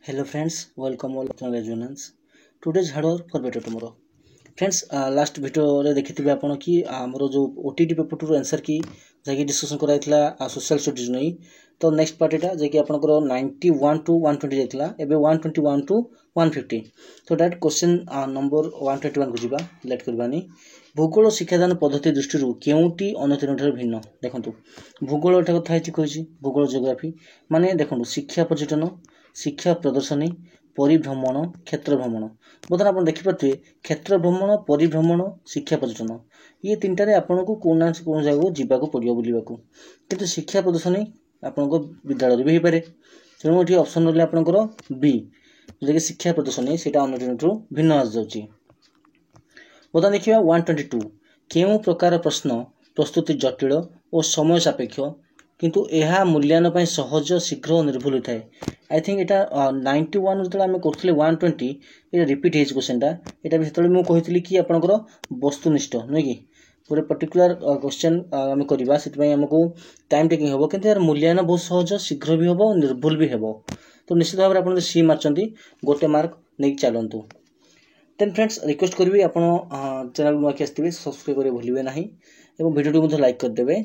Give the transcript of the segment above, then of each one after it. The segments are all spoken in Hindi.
Hello friends, welcome all to Resonance. Today's hard work for better tomorrow. Friends, last video रे देखिथिबे आपण कि हमरो जो ओटीटी पेपर 2 आंसर की जाकी डिस्कशन कराइतला सोशल स्टडीज नै तो नेक्स्ट पार्ट एटा जे कि आपनकर 91 टू 120 जाइतला एबे 121 टू 150 तो दैट क्वेश्चन नंबर 121 को जिबा लेट करबानी भूगोल शिक्षादान पद्धति दृष्टि केउटी अन्य भिन्न देखंतु भूगोल एटा कथा हिची कहिची भूगोल जियोग्राफी माने देखंतु शिक्षा पर्यटन शिक्षा प्रदर्शनी परिभ्रमण क्षेत्र भ्रमण बर्तमान आप देखिपे क्षेत्र भ्रमण परिभ्रमण शिक्षा पर्यटन ये तीनटारे आपन को कौन जगह जावाक पड़ो बुलवाक किंतु शिक्षा प्रदर्शनी आपन विद्यालय भी पारे तेणु ये ऑप्शन रहा आपंकर बी जोटा कि शिक्षा प्रदर्शनी से अन्य भिन्न आ जाऊँगी। बर्तमान देखिए 122 केउं प्रकार प्रश्न प्रस्तुति जटिल और समय सापेक्ष किंतु यह मूल्यांकन पर सहज शीघ्र और निर्भुल होता है। आई थिंक एटा 91 जो आम करथिले 120 ये रिपीट हेज क्वेश्चन एटा भी मु कहितली कि आपनकर वस्तुनिष्ठ नुहे कि गोटे पर्टिकुलर क्वेश्चन आम करबा सेति हमको टाइम टेकिंग हेबो किंतु यार मूल्यांकन बहुत सहज शीघ्र भी हेबो निर्भुल भी हेबो तो निश्चित भाव आपन सी मारचंती गोटे मार्क नै चलंतु। देन फ्रेंड्स रिक्वेस्ट करबी आपन चैनल नु आके आस्थिबे सब्सक्राइब करे भूलिबे नाही एवं वीडियो को लाइक कर देबे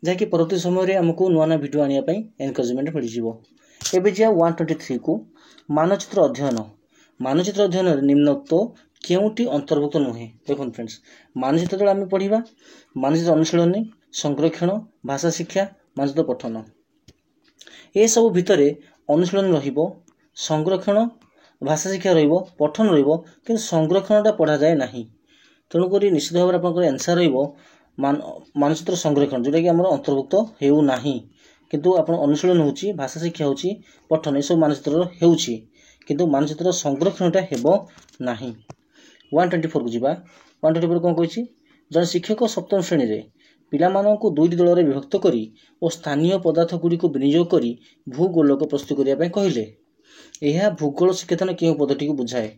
जाकि परवर्ती समय हमको नुआ नुआ वीडियो आनिया पई एनकरेजमेंट मिल जिवो। एबे जे 123 को मानचित्र अध्ययन निम्नोक्त केउटी अंतर्भुक्त नुहे देखो फ्रेंड्स मानचित्र आम पढ़ा मानचित्र अनुशीलनी संरक्षण भाषा शिक्षा मानचित्र पठन ए सब भितर अनुशीलन रहिबो संरक्षण भाषा शिक्षा रहिबो पठन रहिबो किंतु संरक्षणटा पढ़ा जाए नाही तेणुक निश्चित भाव आपन आंसर रहिबो मानचित्र संरक्षण जोटा कि आम अंतर्भुक्त हेउ नाही किंतु आपण अनुशीलन होची भाषा शिक्षा होची पठन ए सब मानचित्र हेउची किंतु मानचित्र संरक्षणटा हेबो नाही। 124 को जिबा 124 कोन कहिची जन शिक्षक सप्तम श्रेणी रे पिलामानंकु दुईटी दल रे विभक्त करी और स्थानीय पदार्थ गुडी को विनियोग करी भूगोलक प्रस्तुत करिया पय कहिले एहा भूगोल शिक्षादान केउ पद्धति को बुझाए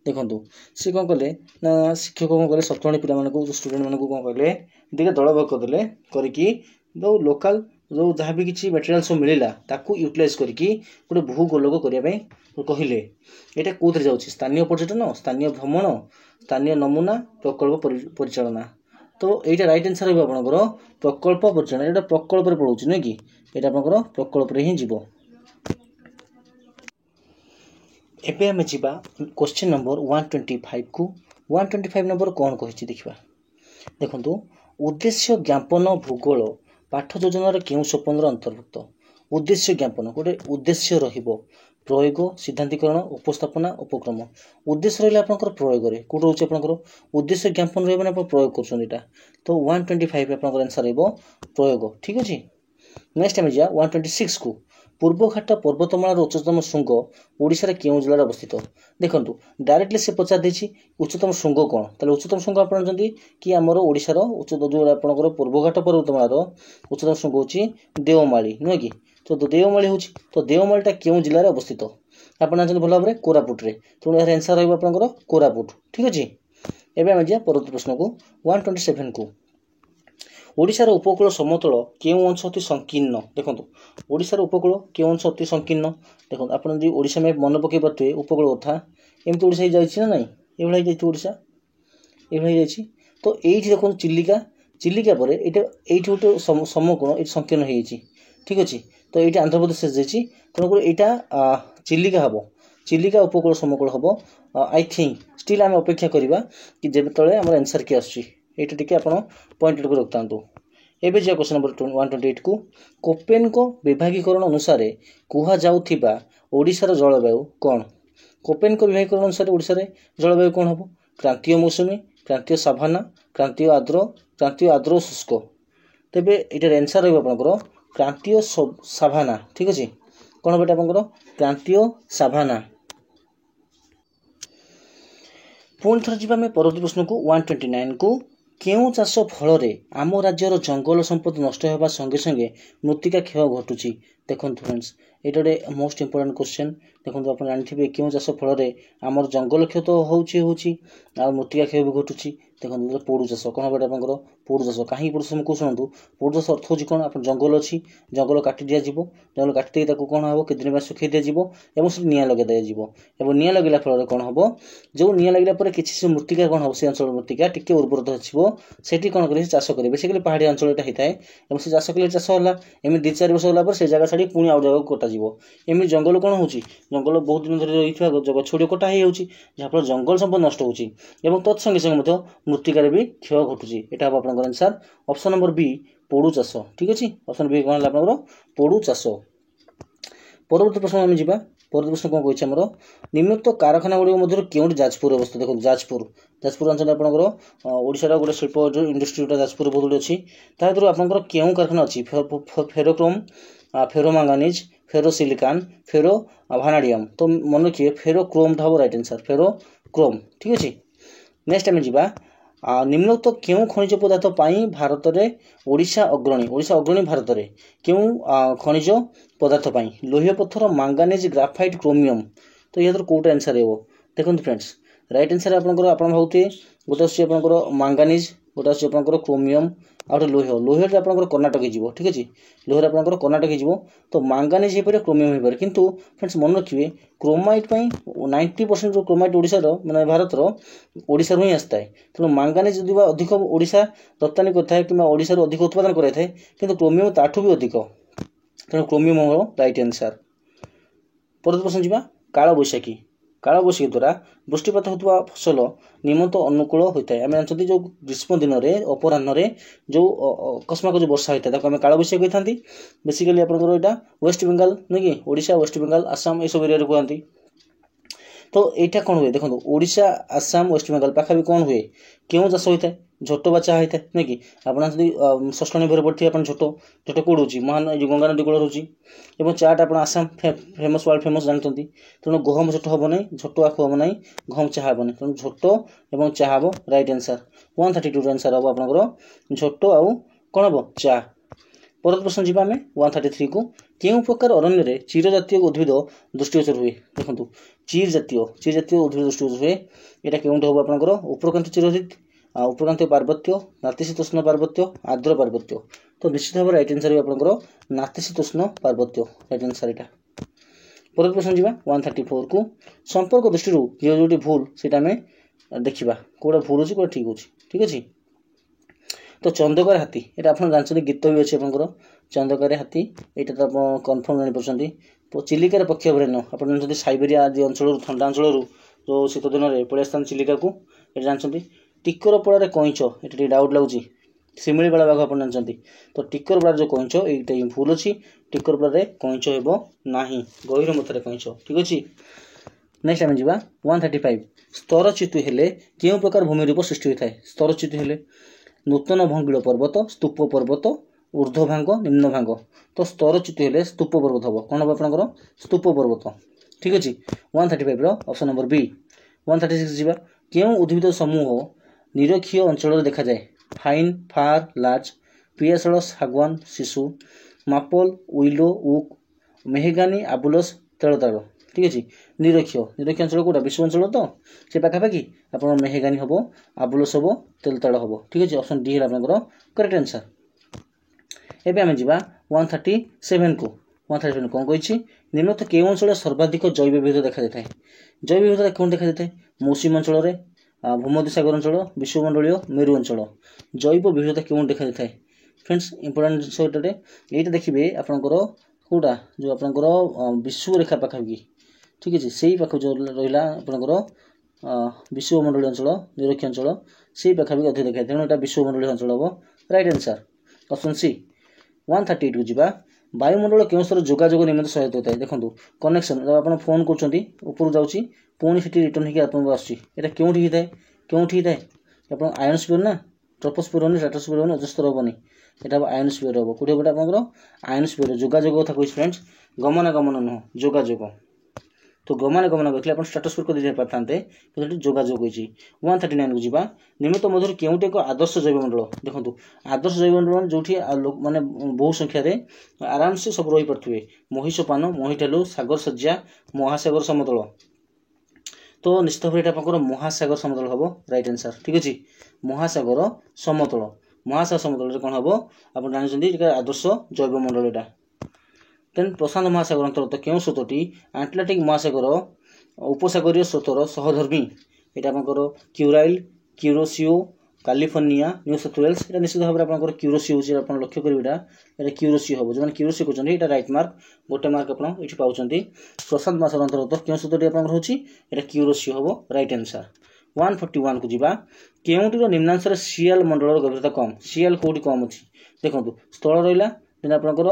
देखंतु से कोन कले ना शिक्षक कोन कले सप्तम श्रेणी पिलामानंकु स्टूडेंट मानंकु कोन कले दिके दल भाग करदेले करिकी जो लोकल जो जहाँ भी किसी मटेरियल सब मिलला ताकू यूटिलाइज करके गोटे भूगोलक करने कहले यहाँ कौन जाऊँगी स्थानीय पर्यटन स्थानीय भ्रमण स्थानीय नमूना प्रकल्प परिचालना तो यहाँ राइट आंसर रहा आपंकर प्रकल्प परिचालना यहाँ प्रकल्प पड़ोची नुह कि यहाँ आपंकर प्रकल्प ही जीव। एबे आमे जिबा क्वेश्चन नंबर 125 को 125 नंबर कौन कहिछि देखिबा देखंतु उद्देश्य ज्ञापन भूगोल पाठ योजनार केउं स्वप्नर अंतर्भुक्त उद्देश्य ज्ञापन गोटे उद्देश्य रहिबो प्रयोग सिद्धांतीकरण उपस्थापना उपक्रम उद्देश्य रहिले आपनकर प्रयोग रे कोड होचे आपनकर उद्देश्य ज्ञापन रहबे ना प्रयोग करछन एटा तो 125 आपनकर आंसर रहबो प्रयोग ठीक अछि। नेक्स्ट टाइम जा 126 को पूर्वघाट पर्वतमालार उच्चतम शृंग ओडिशा रे केउं जिल्ला अवस्थित देखंतु डायरेक्टली से पचा देछि उच्चतम शृंग कोन तले उच्चतम शृंग आपण जंती कि हमर ओडिशा रो उच्चतम जो आपनकर पूर्वघाट पर्वतमालार उच्चतम शृंग होछि देवमाली नुह कि तो देवमाली होछि तो देवमालीटा केउं जिल्ला रे अवस्थित आपण जानते भल भाबरे कोरापुट रे तो यार आंसर रहबो आपनकर कोरापुट ठीक अछि। एबे हम जा परवर्ती प्रश्न को 127 को ओडिशार उपकूल समतल केउं अंश अति संकीर्ण देखंतु ओडिशार उपकूल केउं अंश अति संकीर्ण देखंतु आपण जदि ओडिशा में मन पके बते उपकूल कथा एमति ओडिशा जाइछि ना नाही ए भलाई जाइछि ओडिशा ए भलाई जाइछि तो एठी देखो चिलिका परे एटा एठी गोटे समकोण एठी संकीर्ण हे जाइछि ठीक अछि तो एठी आंध्र प्रदेश जाइछि तणको एटा चिलिका हबो चिलिका उपकूल समकोण हबो आई थिंक स्टिल आम अपेक्षा करिबा कि जेबे तळे हमर आंसर के आछि एटा टिके आपण पॉइंट को रखतांतु। एबे जे क्वेश्चन नंबर 128 को कोपेन को विभागीकरण अनुसार कुहा जाउथिबा ओडिशार जलवायु कोन कोपेन को विभागीकरण अनुसार ओडिशार जलवायु कोन हबो क्रांतीय मौसुमी क्रांतीय साभाना क्रांतीय आर्द्र शुष्क तेबे एटार आंसर रहबो आपनकर क्रांतीय साभाना ठीक अछि कोन बेटा आपनकर क्रांतीय साभाना। पुणी थर जीवा में परवर्ती प्रश्न को 129 को केउं चाष फल आम राज्यर जंगल संपत्ति नष्ट होगा संगे संगे मृत्तिका क्षय घटुची देखो फ्रेंड्स ये गोटे मोस्ट इंपोर्टेंट क्वेश्चन देखो आप जानते केउं चाष फल आमर जंगल क्षय तो होची आ मृत्तिका क्षय भी घटुची देखो पोड़ू चाष कौन हम आप पोड़ू चाष कहीं पोड़ू चाष को शुणु पोड़ू चाष अर्थ होची कौन आप जंगल अच्छी जंगल काटी दि जाव जंगल काटी कौन हम कितने दिन सुखई दि जाव से निआं लगे दिजाव निआं लगेगा फल कौन हम जो निआं लगे किसी मृत्तिका कौन हम से अंचल मृत्तिका टिके उर्वरता अच्छी कौन करेंगे चाष करेंगे बेसिकली पहाड़ी अंचल यहाँ होता है से चाष कले चाष है एम 2-4 वर्ष गला से जगह छाड़ी पुणी आउ जगह कटाଯିव एमती जंगल कौन हो जंगल बहुत दिन धरी रही गछ कटा हो जहाँफल जंगल संपद नष्ट हो तत्संगे संगे मृत्तिकार भी क्षय घटुची यहाँ हम आपंकर answer option number B Podu चाष ठीक अच्छे ऑप्शन बी कौन है आपंकर पोड़ू चाष परवर्ती प्रश्न आम जा परवर्ती प्रश्न कौन कही आमर निम्नलिखित कारखाना गुड़िक मध्य क्योंटी जाजपुर अवस्थित देखो जाजपुर अंचल आपंकर ओडिशार गोटे शिल्प इंडस्ट्री जाजपुर बहुत गुड़ी अच्छी तादर आपंकर क्यों कारखाना अच्छी फेरोक्रोम फेरोमांगानीज फेरोसिलिकान फेरो भानाडियम तो मन रखिए फेरोक्रोम हम राइट आंसर फेरोक्रोम ठीक अच्छे नेक्स्ट आम जा निम्नलिखित क्यों खनिज पदार्थ भारत में ओडिशा अग्रणी भारत में क्यों खनिज पदार्थ लोह पत्थर मांगानीज ग्राफाइट क्रोमियम तो यह कौटा आंसर है देखो फ्रेंड्स राइट आंसर आप भावुए गोटे आसकर मांगानीज गोटे आसकर क्रोमियम आ गए लोह आप कर्णाटक हो ठीक अच्छे लोहर आप कर्णाटक हो तो मांगानीज हो पारे क्रोमियम हो पारे किंतु फ्रेंड्स मन रखिए क्रोमाइट 90% जो क्रोमाइट ओडिशार माने भारत ओडिशा ही आसता है तेणु मांगानीज जदि अधिक ओडिशा रप्तानी करता कि ओडिशा अधिक उत्पादन कराए कि क्रोमियम ताठू भी अधिक तेणु क्रोमियम हम राइट आंसर परवर्ती प्रश्न जा काल बैशाखी द्वारा वृष्टिपात होता फसल निमंत अनुकूल होता है आम जानते जो ग्रीष्म दिन में अपराह जो अकस्मात जो वर्षा होता है आम काल बैशाखी कहते बेसिकली आपंकर यहाँ वेस्ट बेंगल नुह कि ओडिशा वेस्ट बेंगल आसाम ये सब एरिया कहते तो यहाँ कौन हुए देखो ओडिशा आसाम वेस्ट बेंगल पाखापी कौन हुए क्यों चाष होता है झोट बा चाह होता है नुह कि आप षष्ठी भर पढ़ी झोट झोट कौड़ हो महान जो गंगा नदी कूल रोचे चाटा आप आसाम फेमस वर्ल्ड फेमस जानते तेणु गहम झोट हम ना झोट आखु हम ना गहम चाह हम ना तेणु झोट और चाह हम राइट आंसर 132 आंसर हम आपंकर झोट आउ कौन हम चा परवर्ती प्रश्न जी आम 133 को क्यों प्रकार अरण्य चीर जातीय उद्भिद दृष्टिगोचर हुए देखो चीर जातीय उद्भिद दृष्टिगोचर हुए यहाँ क्योंटे हम आपंकर उपरकांत चिरहरित उपरकांत पार्वत्य नातिशीतोष्ण पार्वत्य आर्द्र पार्वत्य तो निश्चित भाव राइट आंसर आपंकर नातिशीतोष्ण पार्वत्य राइट आंसर यहाँ परवर्ती प्रश्न जी 134 को संपर्क दृष्टि जो भूल से आम देखा कौटा भूल अच्छी कौटा ठीक अच्छे तो चंदकार हाथी ये आप जानते गीत भी अच्छे आपंकर चंदकार हाथी यहाँ तो आप कन्फर्म जापार तो चिलिकार पक्ष अभयारण्य आप जानते साइबेरिया आदि अंचल ठंडा अंचल जो शीत दिन में पलि आसता चिलिका को ये जानते टिकर पड़ार कईच ये डाउट लगुच शिमिलीपाला बाघ आप जानते तो टिकर पड़ार जो कईच ये भूल अच्छी टिकर पड़ार कईच ना गहीर मत कईच ठीक अच्छे नेक्स्ट आम जा 135 स्तरच्युत हेले क्यों प्रकार भूमि रूप सृष्टि होता है स्तरच्युत हेले नूतन भंगिल पर्वत स्तूप पर्वत ऊर्ध्व भांग निम्न भांग तो स्तरच्युत हेले स्तूप पर्वत हम कौन हम आपंकर स्तूप पर्वत ठीक अच्छे 135 ऑप्शन नंबर बी 136 जा क्यों उद्भिद समूह निरक्षीय अंचल देखा जाए फाइन फार लार्ज पियाशल सागवान शिशु मापल उइलो उक मेहगानी आबुलस तेलताड़ ठीक अच्छे निरक्षीय अंचल कौटा विश्व अंचल तो से पाखापाखि आप मेहगानी हम आबुलस हम तेलताड़ हम ठीक अच्छे ऑप्शन डी है आपंकर करेक्ट आंसर एवं आम जा 137 को 137 कौन कही निम्नलिखित केउं अंचल सर्वाधिक जैव विविधता देखा जाए जैव विविधता कौन देखा जाए मौसुमी अंचल भूमध्यसागर अंचल विश्वमंडलीय मेरु अंचल जैव विविधता क्यों देखा जाए फ्रेंड्स इंपोर्टेंट जिनस ये देखिए आपंकर कौटा जो आपंकर विश्व रेखा पाखापाखि ठीक अच्छे से पाख जो रहा आपंकर विश्वमंडलीय अंचल निरक्षीय अंचल से पाखापाखि अधिक देखा तेणु यहाँ विश्वमंडलीय अंचल हम राइट आंसर ऑप्शन सी 138 को जा वायुमंडल क्यों स्तर जोगाजोग निमित्त सहायता होता है देखो कनेक्शन जब आप फोन कर जाऊँगी पुणी से रिटर्न होकर आपको आसटा क्योंठी होता है क्योंठी होता है आप आयनोस्फीयर ना ट्रोपोस्फीयर होनी स्ट्रेटोस्फीयर होनी ओजोस्फीयर हेनी यहाँ आयनोस्फीयर हम कौटे गोटे आप आयनोस्फीयर जोगाजोग कथा कही फ्रेंड्स गमनागमन नुह जोगाजोग तो गमनागमन करते आप स्टाटोस्फीयर को दे पारते कि जोगाजोग होती 139 को जीवा निमित्त मध्य केउटी एक आदर्श जैवमंडल देखो आदर्श जैवमंडल जो माने बहु संख्यार आराम से सब रही पारे महिषपान महिठालु सागर सज्जा महासागर समतल तो निश्चित भाव ये महासागर समतल हम राइट आंसर ठीक अच्छे महासागर समतल महासागर समतल कौन हम आप जानते आदर्श जैवमंडल यहाँ देन प्रशांत महासागर अंतर्गत क्यों स्रोतटी आटलांटिक महासागर उपसागरीय स्रोतर सहधर्मी यहाँ आपंकर Kuril Kuroshio California New South Wales ये निश्चित भाव में आप क्यूरोसियो हो लक्ष्य करेंगे यहाँ क्यूरोसियो हम जो क्यूरोसियो कहते हैं राइट मार्क गोटे मार्क आप पाँच प्रशांत महासागर अंतर्गत क्यों स्रोतटी आप यहाँ क्यूरोसियो हम राइट आंसर 141 को जीवा केउंटीर निम्नांशर सियाल मंडल गभीरता कम सियाल कौटी कम अच्छी देखो स्थल रहा देन आपंकर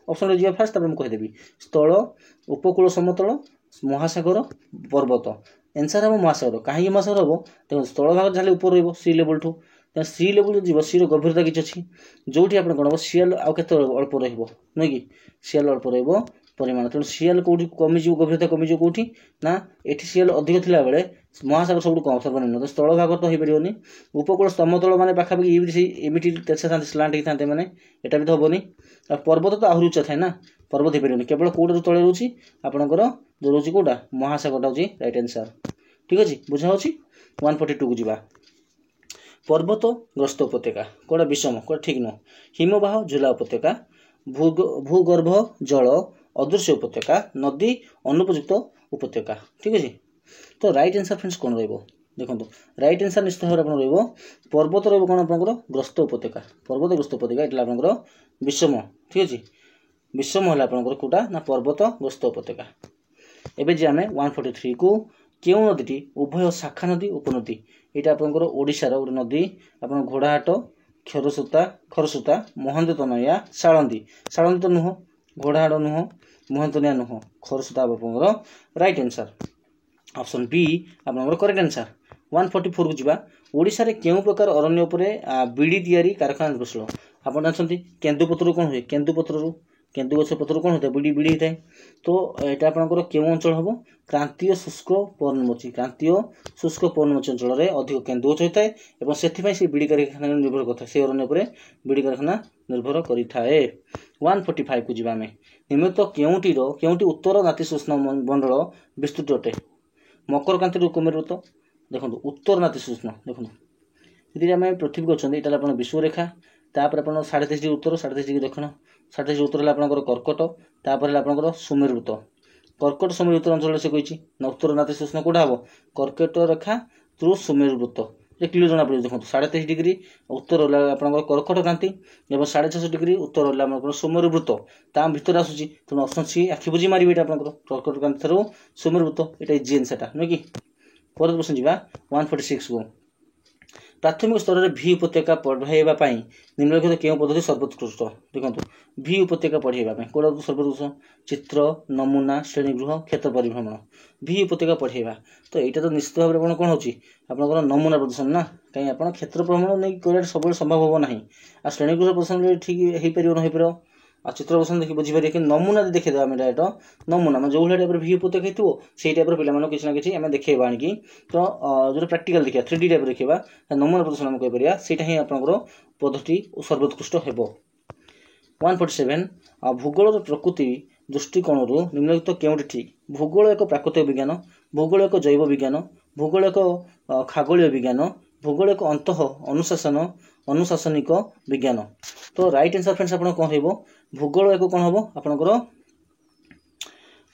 ऑप्शन जी फास्ट मुझेदेवी स्थल उपकूल समतल महासागर पर्वत एनसर हम महासागर कहीं महासागर हम देखो स्थल भाग जहाँ ऊपर रही सी लेवल ठू सी लेवल जो सी गभीरता किसी अच्छी जो आप कौन हम सियाल आउ के अल्प नुह कि सियाल अल्प परिमाण तेणु सियाल कौटी कमिज गभीरता कमिज कौटी ना ये सियाल अधिक थिला बेले महासागर सब कम सर्वनिम्न तो स्थल भाग तो हो पारे उपकूल समतल मैंने पाखापाखि एमती तेजा था स्लांट होता है मैंने यहाँ भी तो हेनी पर्वत तो आहरी उच्चा थाए ना पर्वत हो पारे केवल कौटा तले रोचे आपंकर जो रोचे कौटा महासागरटा हूँ राइट आंसर ठीक अच्छे बुझा 142 को जीवा पर्वत ग्रस्त उपत्यका कौटा विषम कौटा ठीक नुह हिमवाह झुला उपत्यका भूगर्भ जल अदृश्य उपत्यका नदी अनुपयुक्त उपत्यका ठीक अच्छे तो राइट आंसर फ्रेंड्स कौन देखो राइट आंसर निश्चित भाव में पर्वत कौन आप ग्रस्त उपत्यका पर्वत ग्रस्त उपत्यका ये आपंकर विषम ठीक अच्छे विषम है आपंकर कौटा ना पर्वत ग्रस्त उपत्यका एवं जे आम 143 को क्यों नदी उभय शाखा नदी उपनदी यहाँ आपंकर ओडिशार गोटे नदी आप घोड़ाहाट खरसूता महंदी तनया शालंदी शालंदी तो नुह घोड़ाहाट नुह महंतनिया नुह खरसूता आपंकर राइट आंसर ऑप्शन बी आपंकर करेक्ट आंसर 144 को जीवा ओडिशा रे केउं प्रकार अरण्य उपरे बीड़ी तैयारी कारखाना निर्भरशील आप जानते केन्दुपत्र कौन हुए केन्दुपत्र केन्दु गछ पत्र कौन होता है बीड़ी बीड़ी होता है तो यहाँ आपंकर क्यों अंचल हम क्रांतीय शुष्क पर्णमोची क्रांतीय शुष्क पर्णमोची अंचल में अधिक केन्दु गछ होता है से बीड़ी कारखाना निर्भर करता है से अरण्य पर बीड़ी कारखाना निर्भर करें 145 को जीवा निमित्त केउंटी उत्तर नातिशीतोष्ण मंडल विस्तृत अटे मकरकांति कुमेर व्रत देखो उत्तर नातिशीतोष्ण देखो यदि आम पृथ्वी को अच्छा यहाँ विश्वरेखा तापर आप 30.5 डिग्री उत्तर 30.5 डिग्री दक्षिण 30 डिग्री उत्तर है कर्कट तापर आपंकर सुमेर वृत्त कर्कट सुमेर उत्तर अंचल से कही ना उत्तर नातिशीतोष्ण कौटा हम कर्कट रेखा थ्रू सुमेर वृत्त ये क्लियर जना पड़े देखो 30.5 डिग्री उत्तर आपंकर कर्कट क्रांति और 650 डिग्री उत्तर है सुमेर वृत्त ता भर आसूसी तेणु ऑप्शन सी आखि बुझी मारे ये आपंकर कर्कट क्रांति थ्रू सुमेर वृत्त ये जीएन सेटा नुह कि पर क्वेश्चन जीवा 146 को प्राथमिक स्तर में भी उपत्यका पढ़ाई निम्नलिखित क्यों पद्धति सर्वोत्कृष्ट देखो भी उपत्यका पढ़ाई कौटा सर्वोत्कृष्ट चित्र नमूना श्रेणीगृह क्षेत्र परिभ्रमण भी उपत्यका पढ़ाई तो यहाँ तो निश्चित भाव में कौन होकर नमूना प्रदर्शन ना कहीं आप क्षेत्र भ्रमण नहीं कर सब संभव हम ना आ श्रेणीगृह प्रदर्शन ठीक हो पार न हो आ चित्र प्रदर्शन देखिए बुझीपारे कि नमूना देखिए आम डायरेक्ट नमूना मैं जो टाइप भी उपत्यका थो से टाइप पे किसी ना कि आम देखा आणिकी तो जो प्रैक्टिकल देखा 3D टाइप देखा नमूना प्रदर्शन आम कहीपर से ही आपंकर पद्धति सर्वोत्कृष्ट हो 147 भूगोल प्रकृति दृष्टिकोण निम्नलिखित क्योंटी ठीक भूगोल एक प्राकृतिक विज्ञान भूगोल एक जैव विज्ञान भूगोल एक खगोलीय विज्ञान भूगोल एक अंत अनुशासनिक विज्ञान तो राइट आंसर फ्रेंड्स आप कौन रही भूगोल एक कौन हम आपंकर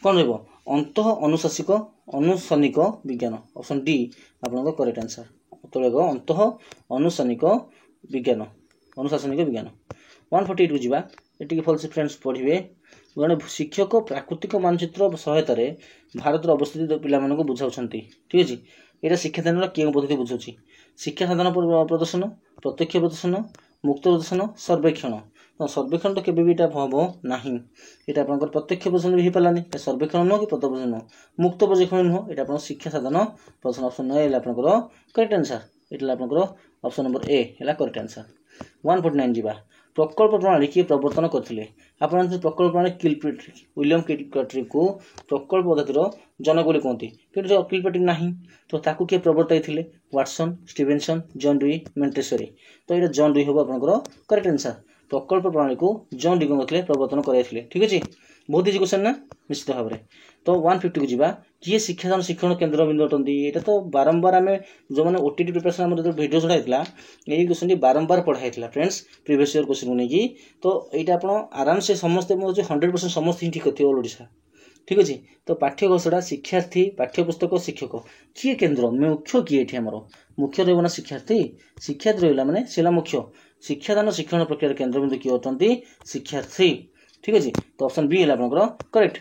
कौन रंत अनुशासनिक विज्ञान ऑप्शन डी आपंकर करेक्ट आंसर तो एक अंत अनुशासनिक विज्ञान 148 को जीवा ये भलसे फ्रेंड्स पढ़े जड़े शिक्षक प्राकृतिक मानचित्र सहायतार भारत अवस्थित पिला बुझाऊँ ठीक अच्छे यहाँ शिक्षादान क्यों पद्धति बुझाऊँ शिक्षा साधन प्रदर्शन प्रत्यक्ष प्रदर्शन मुक्त प्रदर्शन सर्वेक्षण तो सर्वेक्षण तो केवे हम ना यहाँ आप प्रत्यक्ष प्रदर्शन भी हो पारानी सर्वेक्षण नुह कि प्रत्यक्ष प्रदर्शन नुह मुक्त पर्यवेक्षण नुह यहाँ आप शिक्षा साधन प्रदर्शन ऑप्शन ए आपंकर करेक्ट आंसर ये आपंकर ऑप्शन नंबर ए है करेक्ट आंसर 149 जीवा प्रकल्प प्रणाली किए प्रवर्तन करथिले आपण प्रकल्प प्रणाली किलपेट्रिक विलियम किलपेट्रिक को प्रकल्प पद्धतिर जनक बोली कहती किंतु किलपेट्रिक नाही तो ताकू किए प्रवर्तन थिले वाटसन स्टीवेनसन जॉन डुई मोंटेसरी तो ये जॉन डुई हो आपनकर करेक्ट आंसर प्रकल्प प्रणाली को जॉन डुई को प्रवर्तन कराइथिले ठीक अछि बहुत इजी क्वेश्चन ना निश्चित भाव में तो 150 को जीवा किए शिक्षादान शिक्षण केन्द्र बिंदु अटंती एटा तो बारंबार आमे जो माने ओटीटी प्रिपरेशन हमर जो वीडियो छडाइतला एई क्वेश्चन बारंबार पढ़ाइतला फ्रेंड्स प्रीवियस ईयर क्वेश्चन नै की तो एटा आपण आराम से समस्त मो जो 100% समस्त ठीक होती ऑल ओडिसा ठीक अछि तो पाठ्यकोशडा शिक्षार्थी पाठ्यपुस्तक शिक्षक किए केन्द्र मुख्य किए एठी हमर मुख्य रहबना शिक्षार्थी शिक्षार्थी रहला माने सेला मुख्य शिक्षादान शिक्षण प्रक्रिया केन्द्र बिंदु किए अटंती शिक्षार्थी ठीक अछि तो ऑप्शन बी हला आपनकर करेक्ट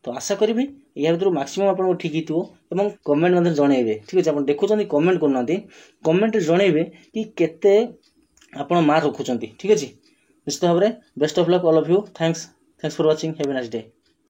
तो आशा करी या भर मैक्सिमम आप ठीक हित कमेंट मध्य जनइबे ठीक अच्छे आप देखुं कमेंट करना कमेंट जनइबे कि केते आपण मार्क रखुंट ठीक अच्छे निश्चित भाव में best of luck all of you thanks for watching have a nice day.